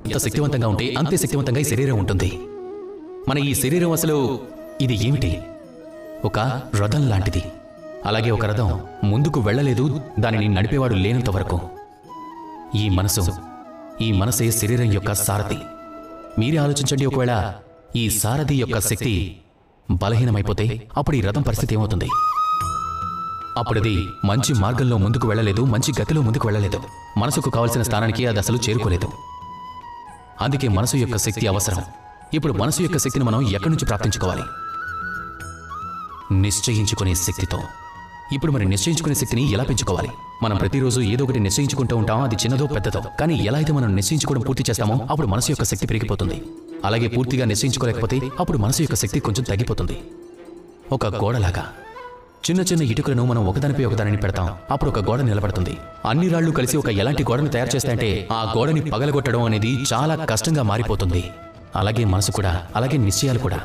ఎంత శక్తివంతంగా ఉంటే అంతే శక్తివంతంగా ఈ శరీరం ఉంటుంది. మన ఈ శరీరం అసలు ఇది ఏమిటి? ఒక రథం లాంటిది. అలాగే ఒక రథం ముందుకు వెళ్ళలేదు, దానిని నడిపేవాడు లేనంత వరకు. ఈ మనసే శరీరం యొక్క సారథి. మీరే ఆలోచించండి, ఒకవేళ ఈ సారథి యొక్క శక్తి బలహీనమైపోతే అప్పుడు ఈ రథం పరిస్థితి ఏమవుతుంది? అప్పుడది మంచి మార్గంలో ముందుకు వెళ్ళలేదు, మంచి గతిలో ముందుకు వెళ్ళలేదు. మనసుకు కావలసిన స్థానానికి అది అసలు చేరుకోలేదు. అందుకే మనసు యొక్క శక్తి అవసరం. ఇప్పుడు మనసు యొక్క శక్తిని మనం ఎక్కడి నుంచి ప్రాప్తించుకోవాలి? నిశ్చయించుకునే శక్తితో. ఇప్పుడు మరి నిశ్చయించుకునే శక్తిని ఎలా పెంచుకోవాలి? మనం ప్రతిరోజు ఏదో ఒకటి నిశ్చయించుకుంటూ ఉంటాం, అది చిన్నదో పెద్దదో. కానీ ఎలా అయితే మనం నిశ్చయించుకోవడం పూర్తి చేస్తామో అప్పుడు మనసు యొక్క శక్తి పెరిగిపోతుంది. అలాగే పూర్తిగా నిశ్చయించుకోలేకపోతే అప్పుడు మనసు యొక్క శక్తి కొంచెం తగ్గిపోతుంది. ఒక గోడలాగా చిన్న చిన్న ఇటుకలను మనం ఒకదానిపై ఒకదానిని పెడతాం, అప్పుడు ఒక గోడ నిలబడుతుంది. అన్ని రాళ్లు కలిసి ఒక ఎలాంటి గోడను తయారు చేస్తాయంటే ఆ గోడని పగలగొట్టడం అనేది చాలా కష్టంగా మారిపోతుంది. అలాగే మనసు కూడా, అలాగే నిశ్చయాలు కూడా.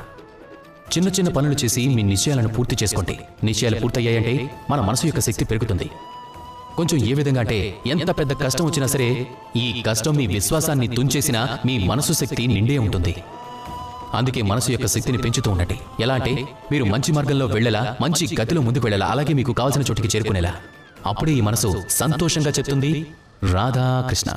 చిన్న చిన్న పనులు చేసి మీ నిశ్చయాలను పూర్తి చేసుకోండి. నిశ్చయాలు పూర్తయ్యాయంటే మన మనసు యొక్క శక్తి పెరుగుతుంది. కొంచెం ఏ విధంగా అంటే, ఎంత పెద్ద కష్టం వచ్చినా సరే ఈ కష్టం మీ విశ్వాసాన్ని తుంచేసినా మీ మనసు శక్తి నిండే ఉంటుంది. అందుకే మనసు యొక్క శక్తిని పెంచుతూ ఉండండి. ఎలా అంటే, మీరు మంచి మార్గంలో వెళ్ళేలా, మంచి గతిలో ముందుకు వెళ్ళేలా, అలాగే మీకు కావాల్సిన చోటికి చేరుకునేలా. అప్పుడే ఈ మనసు సంతోషంగా చెప్తుంది, రాధాకృష్ణ.